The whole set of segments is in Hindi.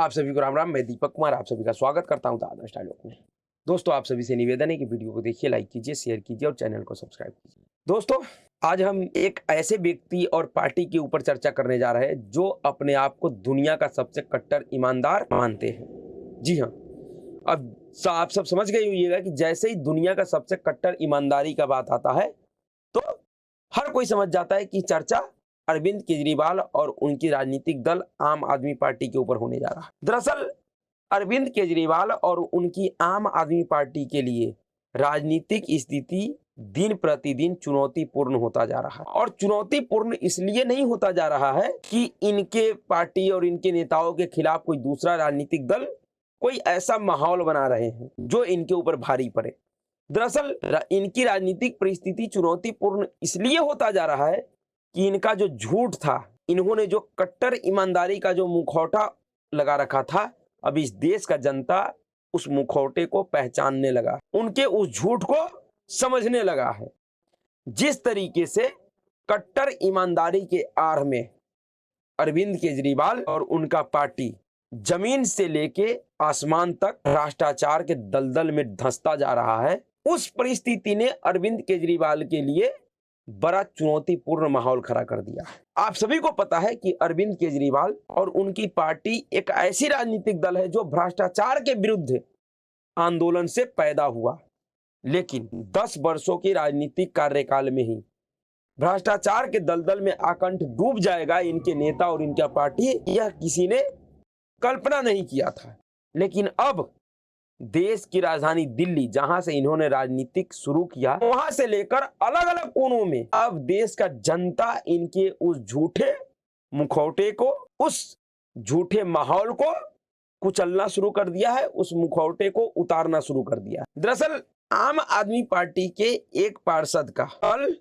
आप सभी को राम राम। मैं दीपक कुमार आप सभी का स्वागत करता हूं आदर्श डायलॉग में। दोस्तों, आप सभी से निवेदन है कि वीडियो को देखिए, लाइक कीजिए, शेयर कीजिए और चैनल को सब्सक्राइब कीजिए। दोस्तों, आज हम एक ऐसे व्यक्ति और पार्टी के ऊपर चर्चा करने जा रहे हैं जो अपने आप को दुनिया का सबसे कट्टर ईमानदार मानते हैं। जी हाँ, अब आप सब समझ गए होइएगा कि जैसे ही दुनिया का सबसे कट्टर ईमानदारी का बात आता है तो हर कोई समझ जाता है कि चर्चा अरविंद केजरीवाल और उनकी राजनीतिक दल आम आदमी पार्टी के ऊपर होने जा रहा है। दरअसल अरविंद केजरीवाल और उनकी आम आदमी पार्टी के लिए राजनीतिक स्थिति दिन प्रतिदिन चुनौतीपूर्ण होता जा रहा है। और चुनौतीपूर्ण इसलिए नहीं होता जा रहा है कि इनके पार्टी और इनके नेताओं के खिलाफ कोई दूसरा राजनीतिक दल कोई ऐसा माहौल बना रहे हैं जो इनके ऊपर भारी पड़े। दरअसल इनकी राजनीतिक परिस्थिति चुनौतीपूर्ण इसलिए होता जा रहा है कि इनका जो झूठ था, इन्होंने जो कट्टर ईमानदारी का जो मुखौटा लगा रखा था, अब इस देश का जनता उस मुखौटे को पहचानने लगा, उनके उस झूठ को समझने लगा है। जिस तरीके से कट्टर ईमानदारी के आड़ में अरविंद केजरीवाल और उनका पार्टी जमीन से लेके आसमान तक भ्रष्टाचार के दलदल में धंसता जा रहा है, उस परिस्थिति ने अरविंद केजरीवाल के लिए बड़ा चुनौतीपूर्ण माहौल खड़ा कर दिया है। आप सभी को पता है कि अरविंद केजरीवाल और उनकी पार्टी एक ऐसी राजनीतिक दल है जो भ्रष्टाचार के विरुद्ध आंदोलन से पैदा हुआ, लेकिन 10 वर्षों की राजनीतिक कार्यकाल में ही भ्रष्टाचार के दलदल में आकंठ डूब जाएगा इनके नेता और इनका पार्टी, यह किसी ने कल्पना नहीं किया था। लेकिन अब देश की राजधानी दिल्ली, जहां से इन्होंने राजनीतिक शुरू किया, वहां से लेकर अलग अलग कोनों में अब देश का जनता इनके उस झूठे मुखौटे को, उस झूठे माहौल को कुचलना शुरू कर दिया है, उस मुखौटे को उतारना शुरू कर दिया है। दरअसल आम आदमी पार्टी के एक पार्षद का कल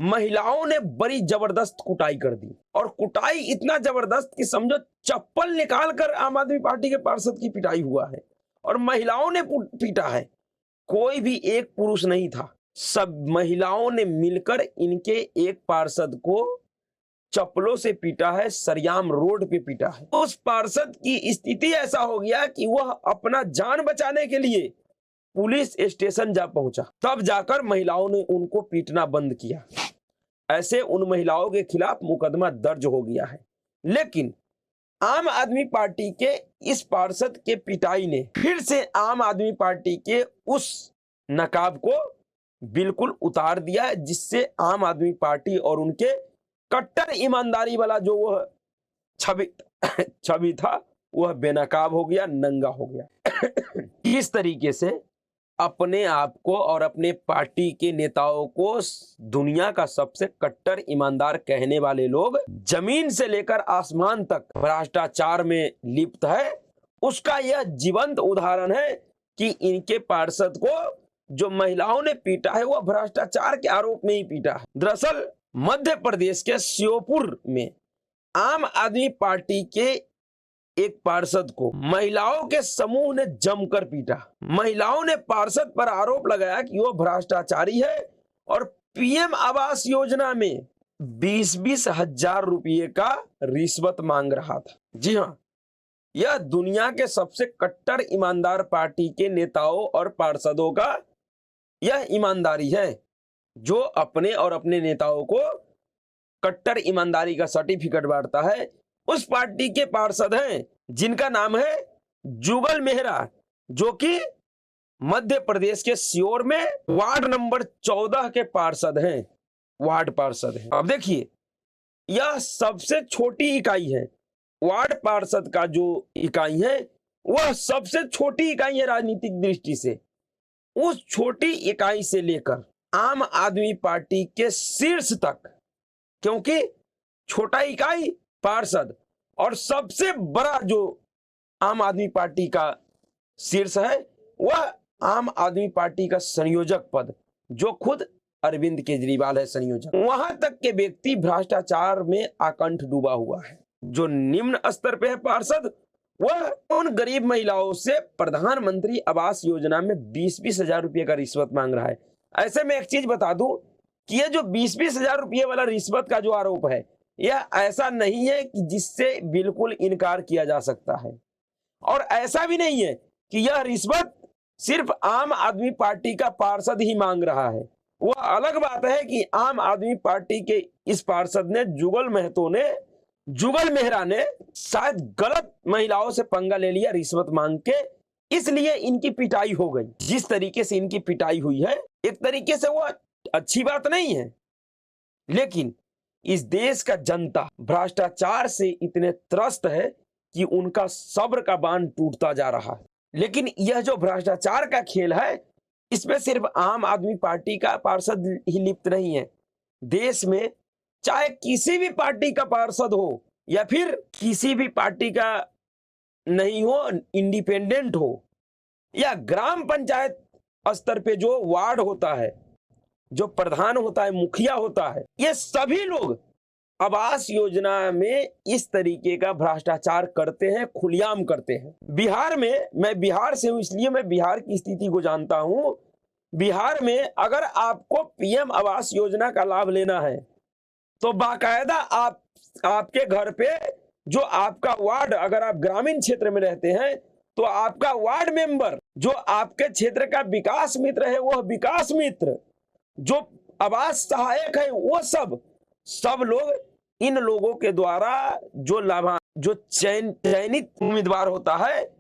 महिलाओं ने बड़ी जबरदस्त कुटाई कर दी, और कुटाई इतना जबरदस्त कि समझो चप्पल निकाल कर आम आदमी पार्टी के पार्षद की पिटाई हुआ है, और महिलाओं ने पीटा है। कोई भी एक पुरुष नहीं था, सब महिलाओं ने मिलकर इनके एक पार्षद को चप्पलों से पीटा है, सरियाम रोड पे पीटा है। उस पार्षद की स्थिति ऐसा हो गया कि वह अपना जान बचाने के लिए पुलिस स्टेशन जा पहुंचा, तब जाकर महिलाओं ने उनको पीटना बंद किया। ऐसे उन महिलाओं के खिलाफ मुकदमा दर्ज हो गया है। लेकिन आम आदमी पार्टी के इस पार्षद के पिटाई ने फिर से आम आदमी पार्टी के उस नकाब को बिल्कुल उतार दिया है, जिससे आम आदमी पार्टी और उनके कट्टर ईमानदारी वाला जो वह छवि था वह बेनकाब हो गया, नंगा हो गया। इस तरीके से अपने आप को और अपने पार्टी के नेताओं को दुनिया का सबसे कट्टर ईमानदार कहने वाले लोग जमीन से लेकर आसमान तक भ्रष्टाचार में लिप्त है, उसका यह जीवंत उदाहरण है कि इनके पार्षद को जो महिलाओं ने पीटा है वह भ्रष्टाचार के आरोप में ही पीटा है। दरअसल मध्य प्रदेश के श्योपुर में आम आदमी पार्टी के एक पार्षद को महिलाओं के समूह ने जमकर पीटा। महिलाओं ने पार्षद पर आरोप लगाया कि वह भ्रष्टाचारी है और पीएम आवास योजना में 20-20 हजार रुपये का रिश्वत मांग रहा था। जी हाँ, यह दुनिया के सबसे कट्टर ईमानदार पार्टी के नेताओं और पार्षदों का यह ईमानदारी है, जो अपने और अपने नेताओं को कट्टर ईमानदारी का सर्टिफिकेट बांटता है। उस पार्टी के पार्षद हैं जिनका नाम है जुगल मेहरा, जो कि मध्य प्रदेश के सीहोर में वार्ड नंबर 14 के पार्षद हैं, वार्ड पार्षद हैं। अब देखिए, यह सबसे छोटी इकाई है। वार्ड पार्षद का जो इकाई है वह सबसे छोटी इकाई है राजनीतिक दृष्टि से। उस छोटी इकाई से लेकर आम आदमी पार्टी के शीर्ष तक, क्योंकि छोटा इकाई पार्षद और सबसे बड़ा जो आम आदमी पार्टी का शीर्ष है वह आम आदमी पार्टी का संयोजक पद, जो खुद अरविंद केजरीवाल है संयोजक, वहां तक के व्यक्ति भ्रष्टाचार में आकंठ डूबा हुआ है। जो निम्न स्तर पे है पार्षद, वह उन गरीब महिलाओं से प्रधानमंत्री आवास योजना में 20-20 हजार रुपये का रिश्वत मांग रहा है। ऐसे में एक चीज बता दूं कि यह जो 20-20 हजार रुपये वाला रिश्वत का जो आरोप है, यह ऐसा नहीं है कि जिससे बिल्कुल इनकार किया जा सकता है। और ऐसा भी नहीं है कि यह रिश्वत सिर्फ आम आदमी पार्टी का पार्षद ही मांग रहा है। वह अलग बात है कि आम आदमी पार्टी के इस पार्षद ने जुगल मेहरा ने शायद गलत महिलाओं से पंगा ले लिया रिश्वत मांग के, इसलिए इनकी पिटाई हो गई। जिस तरीके से इनकी पिटाई हुई है, एक तरीके से वो अच्छी बात नहीं है, लेकिन इस देश का जनता भ्रष्टाचार से इतने त्रस्त है कि उनका सब्र का बांध टूटता जा रहा है। लेकिन यह जो भ्रष्टाचार का खेल है, इसमें सिर्फ आम आदमी पार्टी का पार्षद ही लिप्त नहीं है। देश में चाहे किसी भी पार्टी का पार्षद हो या फिर किसी भी पार्टी का नहीं हो, इंडिपेंडेंट हो, या ग्राम पंचायत स्तर पे जो वार्ड होता है, जो प्रधान होता है, मुखिया होता है, ये सभी लोग आवास योजना में इस तरीके का भ्रष्टाचार करते हैं, खुलेआम करते हैं। बिहार में, मैं बिहार से हूं इसलिए मैं बिहार की स्थिति को जानता हूं। बिहार में अगर आपको पीएम आवास योजना का लाभ लेना है तो बाकायदा आपके घर पे जो आपका वार्ड, अगर आप ग्रामीण क्षेत्र में रहते हैं तो आपका वार्ड मेंबर, जो आपके क्षेत्र का विकास मित्र है, वह विकास मित्र, जो आवास सहायक है, वो सब लोग इन लोगों के द्वारा जो चयनित उम्मीदवार होता है,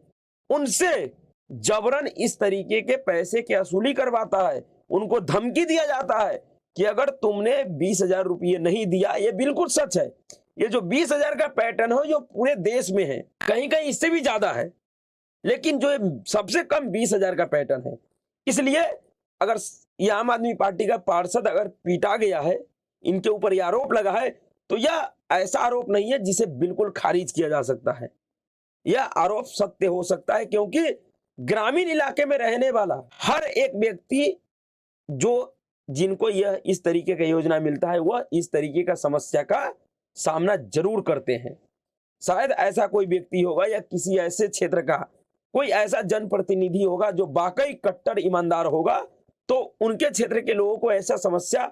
उनसे जबरन इस तरीके के पैसे की वसूली करवाता है। उनको धमकी दिया जाता है कि अगर तुमने 20,000 रुपये नहीं दिया, ये बिल्कुल सच है। ये जो 20,000 का पैटर्न हो, जो पूरे देश में है, कहीं कहीं इससे भी ज्यादा है, लेकिन जो सबसे कम 20,000 का पैटर्न है। इसलिए अगर ये आम आदमी पार्टी का पार्षद अगर पीटा गया है, इनके ऊपर यह आरोप लगा है, तो यह ऐसा आरोप नहीं है जिसे बिल्कुल खारिज किया जा सकता है। यह आरोप सत्य हो सकता है, क्योंकि ग्रामीण इलाके में रहने वाला हर एक व्यक्ति जिनको यह इस तरीके का योजना मिलता है, वह इस तरीके का समस्या का सामना जरूर करते हैं। शायद ऐसा कोई व्यक्ति होगा या किसी ऐसे क्षेत्र का कोई ऐसा जनप्रतिनिधि होगा जो वाकई कट्टर ईमानदार होगा, तो उनके क्षेत्र के लोगों को ऐसा समस्या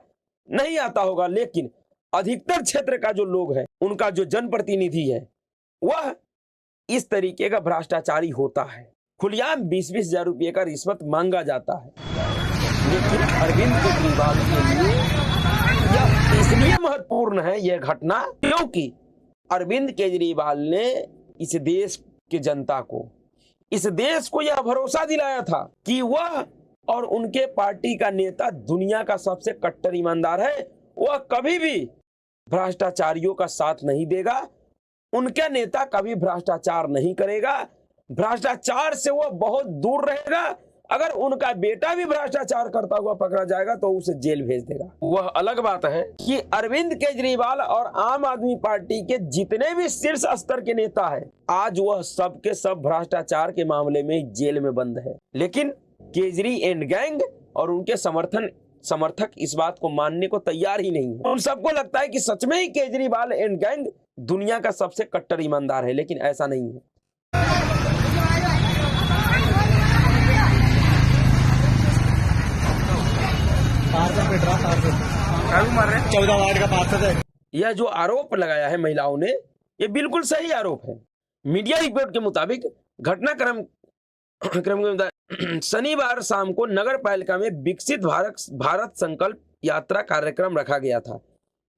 नहीं आता होगा। लेकिन अधिकतर क्षेत्र का जो लोग है, उनका जो जनप्रतिनिधि है, वह इस तरीके का भ्रष्टाचारी होता है। खुलेआम 20-20 हजार रुपये का रिश्वत मांगा जाता है। लेकिन अरविंद केजरीवाल के लिए यह इसलिए महत्वपूर्ण है यह घटना, क्योंकि अरविंद केजरीवाल ने इस देश के जनता को, इस देश को यह भरोसा दिलाया था कि वह और उनके पार्टी का नेता दुनिया का सबसे कट्टर ईमानदार है। वह कभी भी भ्रष्टाचारियों का साथ नहीं देगा, उनका नेता कभी भ्रष्टाचार नहीं करेगा, भ्रष्टाचार से वह बहुत दूर रहेगा। अगर उनका बेटा भी भ्रष्टाचार करता हुआ पकड़ा जाएगा तो उसे जेल भेज देगा। वह अलग बात है कि अरविंद केजरीवाल और आम आदमी पार्टी के जितने भी शीर्ष स्तर के नेता है, आज वह सब के सब भ्रष्टाचार के मामले में जेल में बंद है। लेकिन केजरी एंड गैंग और उनके समर्थक इस बात को मानने को तैयार ही नहीं है। उन सबको लगता है कि सच में ही केजरीवाल एंड गैंग दुनिया का सबसे कट्टर ईमानदार है, लेकिन ऐसा नहीं है। चौदह वार्ड का पार्षद है। यह जो आरोप लगाया है महिलाओं ने, यह बिल्कुल सही आरोप है। मीडिया रिपोर्ट के मुताबिक घटनाक्रम के मुताबिक शनिवार शाम को नगर पालिका में विकसित भारत संकल्प यात्रा कार्यक्रम रखा गया था।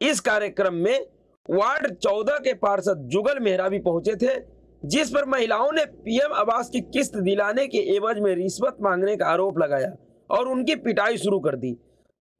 इस कार्यक्रम में वार्ड 14 के पार्षद जुगल मेहरा भी पहुंचे थे, जिस पर महिलाओं ने पीएम आवास की किस्त दिलाने के एवज में रिश्वत मांगने का आरोप लगाया और उनकी पिटाई शुरू कर दी।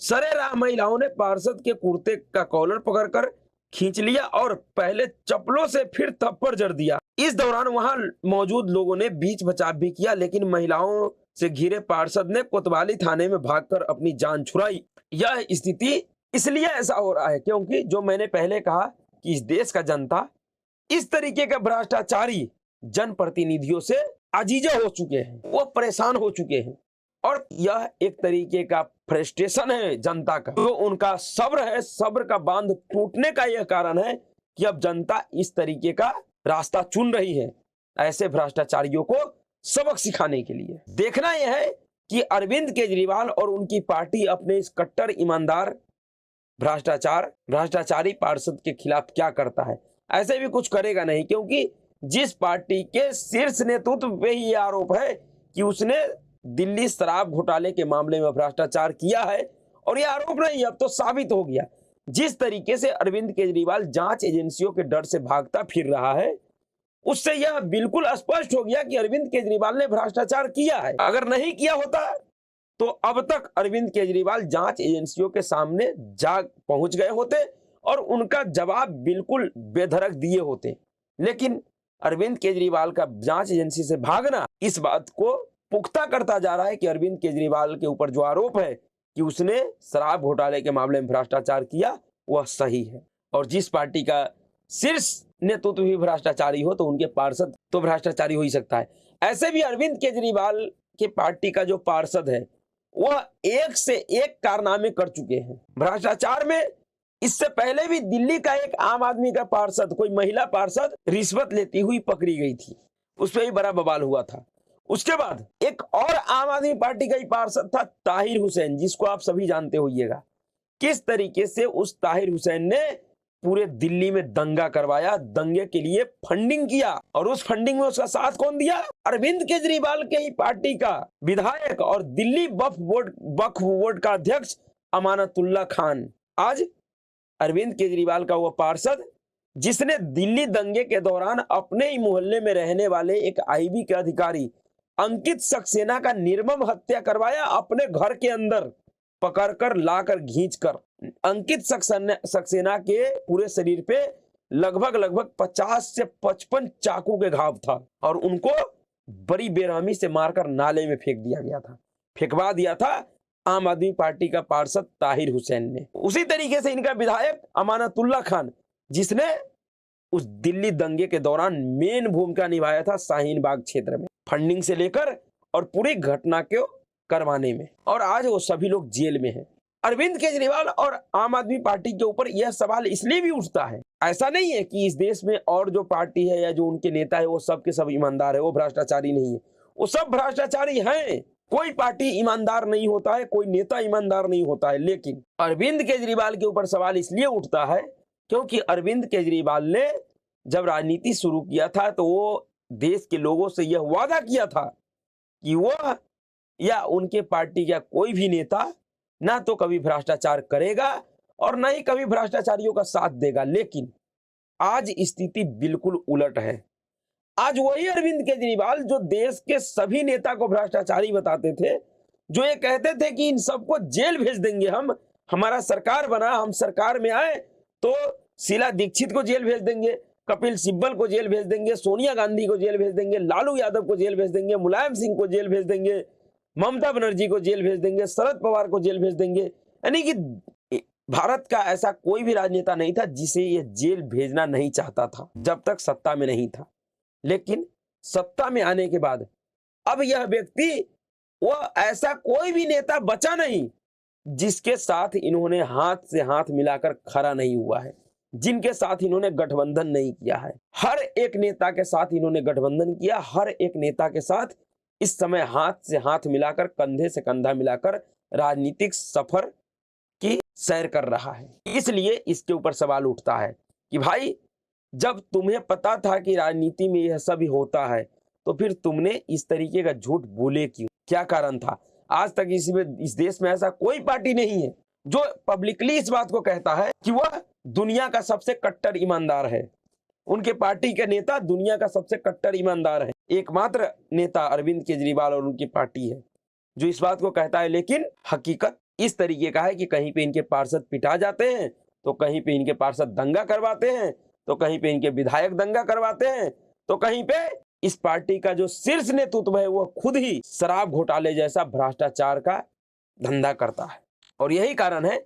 सरेराह महिलाओं ने पार्षद के कुर्ते का कॉलर पकड़कर खींच लिया और पहले चप्पलों से फिर थप्पड़ जड़ दिया। इस दौरान वहां मौजूद लोगों ने बीच बचाव भी किया, लेकिन महिलाओं से घिरे पार्षद ने कोतवाली थाने में भागकर अपनी जान छुड़ाई। यह स्थिति इसलिए ऐसा हो रहा है क्योंकि जो मैंने पहले कहा कि इस देश का जनता इस तरीके का भ्रष्टाचारी जनप्रतिनिधियों से अजीजा हो चुके हैं, वो परेशान हो चुके हैं। और यह एक तरीके का फ्रस्ट्रेशन है जनता का, जो उनका सब्र है, सब्र का बांध टूटने का यह कारण है कि अब जनता इस तरीके का रास्ता चुन रही है, ऐसे भ्रष्टाचारियों को सबक सिखाने के लिए। देखना यह है कि अरविंद केजरीवाल और उनकी पार्टी अपने इस कट्टर ईमानदार भ्रष्टाचारी पार्षद के खिलाफ क्या करता है। ऐसे भी कुछ करेगा नहीं, क्योंकि जिस पार्टी के शीर्ष नेतृत्व पे ही ये आरोप है कि उसने दिल्ली शराब घोटाले के मामले में भ्रष्टाचार किया है। और ये आरोप नहीं, अब तो साबित हो गया। जिस तरीके से अरविंद केजरीवाल जांच एजेंसियों के डर से भागता फिर रहा है, उससे यह बिल्कुल स्पष्ट हो गया कि अरविंद केजरीवाल ने भ्रष्टाचार किया है। अगर नहीं किया होता तो अब तक अरविंद केजरीवाल जांच एजेंसियों के सामने पहुंच गए होते और उनका जवाब बिल्कुल बेधड़क दिए होते। लेकिन अरविंद केजरीवाल का जांच एजेंसी से भागना इस बात को पुख्ता करता जा रहा है कि अरविंद केजरीवाल के ऊपर जो आरोप है कि उसने शराब घोटाले के मामले में भ्रष्टाचार किया वह सही है। और जिस पार्टी का शीर्ष नेतृत्व भी भ्रष्टाचारी हो तो उनके पार्षद तो भ्रष्टाचारी हो ही सकता है। ऐसे भी अरविंद केजरीवाल के पार्टी का जो पार्षद है वह एक से एक कारनामे कर चुके हैं भ्रष्टाचार में। इससे पहले भी दिल्ली का एक आम आदमी का पार्षद, कोई महिला पार्षद रिश्वत लेती हुई पकड़ी गई थी, उस पर भी बड़ा बवाल हुआ था। उसके बाद एक और आम आदमी पार्टी का ही पार्षद था ताहिर हुसैन, जिसको आप सभी जानते होइएगा। किस तरीके से उस ताहिर हुसैन ने पूरे दिल्ली में दंगा करवाया, दंगे के लिए फंडिंग किया, और उस फंडिंग में उसका साथ कौन दिया? अरविंद केजरीवाल के ही पार्टी का विधायक और दिल्ली वक्फ बोर्ड का अध्यक्ष अमानतुल्लाह खान। आज अरविंद केजरीवाल का वह पार्षद जिसने दिल्ली दंगे के दौरान अपने ही मोहल्ले में रहने वाले एक आईबी के अधिकारी अंकित सक्सेना का निर्मम हत्या करवाया, अपने घर के अंदर पकड़कर लाकर खींचकर। अंकित सक्सेना के पूरे शरीर पे लगभग 50 से 55 चाकू के घाव था और उनको बड़ी बेरहमी से मारकर नाले में फेंकवा दिया था आम आदमी पार्टी का पार्षद ताहिर हुसैन ने। उसी तरीके से इनका विधायक अमानतुल्लाह खान, जिसने उस दिल्ली दंगे के दौरान मेन भूमिका निभाया था शाहीन बाग क्षेत्र में, फंडिंग से लेकर और पूरी घटना को करवाने में, और आज वो सभी लोग जेल में हैं। अरविंद केजरीवाल और आम आदमी पार्टी के ऊपर यह सवाल इसलिए भी उठता है, ऐसा नहीं है कि इस देश में और जो पार्टी है या जो उनके नेता है वो सब के सब ईमानदार है, वो भ्रष्टाचारी नहीं है, वो सब भ्रष्टाचारी हैं। कोई पार्टी ईमानदार नहीं होता है, कोई नेता ईमानदार नहीं होता है। लेकिन अरविंद केजरीवाल के ऊपर सवाल इसलिए उठता है क्योंकि अरविंद केजरीवाल ने जब राजनीति शुरू किया था तो वो देश के लोगों से यह वादा किया था कि वह या उनके पार्टी का कोई भी नेता ना तो कभी भ्रष्टाचार करेगा और न ही कभी भ्रष्टाचारियों का साथ देगा। लेकिन आज स्थिति बिल्कुल उलट है। आज वही अरविंद केजरीवाल जो देश के सभी नेता को भ्रष्टाचारी बताते थे, जो ये कहते थे कि इन सबको जेल भेज देंगे, हमारा सरकार बना, हम सरकार में आए तो शीला दीक्षित को जेल भेज देंगे, कपिल सिब्बल को जेल भेज देंगे, सोनिया गांधी को जेल भेज देंगे, लालू यादव को जेल भेज देंगे, मुलायम सिंह को जेल भेज देंगे, ममता बनर्जी को जेल भेज देंगे, शरद पवार को जेल भेज देंगे। यानी कि भारत का ऐसा कोई भी राजनेता नहीं था जिसे ये जेल भेजना नहीं चाहता था जब तक सत्ता में नहीं था। लेकिन सत्ता में आने के बाद अब यह व्यक्ति, वो ऐसा कोई भी नेता बचा नहीं जिसके साथ इन्होंने हाथ से हाथ मिलाकर खड़ा नहीं हुआ है, जिनके साथ इन्होंने गठबंधन नहीं किया है। हर एक नेता के साथ इन्होंने गठबंधन किया, हर एक नेता के साथ इस समय हाथ से हाथ मिलाकर, कंधे से कंधा मिलाकर राजनीतिक सफर की सैर कर रहा है। इसलिए इसके ऊपर सवाल उठता है कि भाई, जब तुम्हें पता था कि राजनीति में यह सब होता है तो फिर तुमने इस तरीके का झूठ बोले क्यों? क्या कारण था? आज तक इस देश में ऐसा कोई पार्टी नहीं है जो पब्लिकली इस बात को कहता है कि वह दुनिया का सबसे कट्टर ईमानदार है। उनके पार्टी के नेता दुनिया का सबसे कट्टर ईमानदार है। एकमात्र नेता अरविंद केजरीवाल और उनकी पार्टी है जो इस बात को कहता है। लेकिन हकीकत इस तरीके का है कि कहीं पे इनके पार्षद पिटा जाते हैं, तो कहीं पे इनके पार्षद दंगा करवाते हैं, तो कहीं पे इनके विधायक दंगा करवाते हैं, तो कहीं पे इस पार्टी का जो शीर्ष नेतृत्व है वो खुद ही शराब घोटाले जैसा भ्रष्टाचार का धंधा करता है। और यही कारण है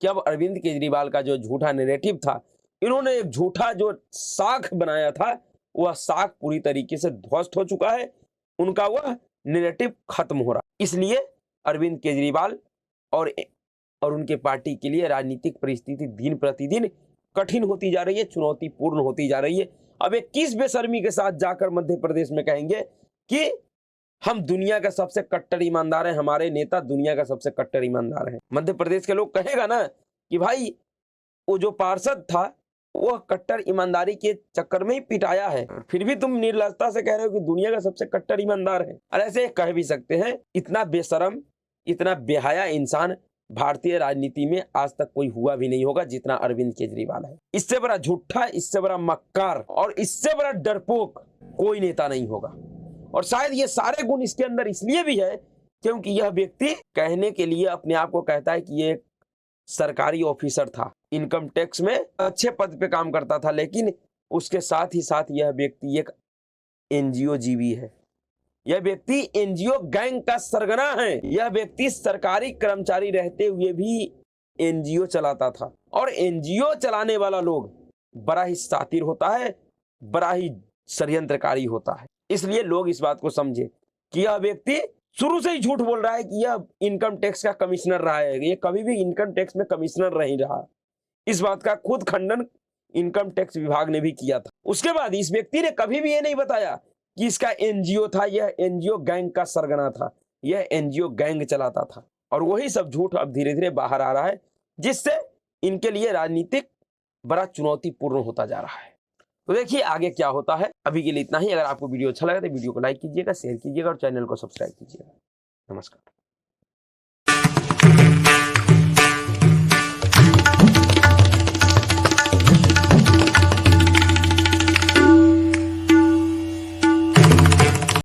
कि अब अरविंद केजरीवाल का जो झूठा नैरेटिव था, इन्होंने एक झूठा जो साख बनाया था, वह साख पूरी तरीके से ध्वस्त हो चुका है। उनका वह नैरेटिव खत्म हो रहा। इसलिए अरविंद केजरीवाल और उनके पार्टी के लिए राजनीतिक परिस्थिति दिन प्रतिदिन कठिन होती जा रही है, चुनौतीपूर्ण होती जा रही है। अब एक किस बेशर्मी के साथ जाकर मध्य प्रदेश में कहेंगे कि हम दुनिया का सबसे कट्टर ईमानदार हैं, हमारे नेता दुनिया का सबसे कट्टर ईमानदार हैं। मध्य प्रदेश के लोग कहेगा ना कि भाई वो जो पार्षद था वह कट्टर ईमानदारी के चक्कर में ही पिटाया है, फिर भी तुम निर्लजता से कह रहे हो कि दुनिया का सबसे कट्टर ईमानदार है। और ऐसे कह भी सकते हैं, इतना बेशरम, इतना बेहया इंसान भारतीय राजनीति में आज तक कोई हुआ भी नहीं होगा जितना अरविंद केजरीवाल है। इससे बड़ा झूठा, इससे बड़ा मक्कार और इससे बड़ा डरपोक कोई नेता नहीं होगा। और शायद ये सारे गुण इसके अंदर इसलिए भी है क्योंकि यह व्यक्ति कहने के लिए अपने आप को कहता है कि ये एक सरकारी ऑफिसर था, इनकम टैक्स में अच्छे पद पे काम करता था, लेकिन उसके साथ ही साथ यह व्यक्ति एक एनजीओ जीवी है। यह व्यक्ति एनजीओ गैंग का सरगना है। यह व्यक्ति सरकारी कर्मचारी रहते हुए भी एनजीओ चलाता था। और एनजीओ चलाने वाला लोग बड़ा ही शातिर होता है, बड़ा ही षड्यंत्रकारी होता है। इसलिए लोग इस बात को समझे कि यह व्यक्ति शुरू से ही झूठ बोल रहा है कि यह इनकम टैक्स का कमिश्नर रहा है। ये कभी भी इनकम टैक्स में कमिश्नर नहीं रहा। इस बात का खुद खंडन इनकम टैक्स विभाग ने भी किया था। उसके बाद इस व्यक्ति ने कभी भी ये नहीं बताया कि इसका एनजीओ था, यह एनजीओ गैंग का सरगना था, यह एनजीओ गैंग चलाता था। और वही सब झूठ अब धीरे धीरे बाहर आ रहा है, जिससे इनके लिए राजनीतिक बड़ा चुनौतीपूर्ण होता जा रहा है। तो देखिए आगे क्या होता है। अभी के लिए इतना ही। अगर आपको वीडियो अच्छा लगा तो वीडियो को लाइक कीजिएगा, शेयर कीजिएगा और चैनल को सब्सक्राइब कीजिएगा। नमस्कार।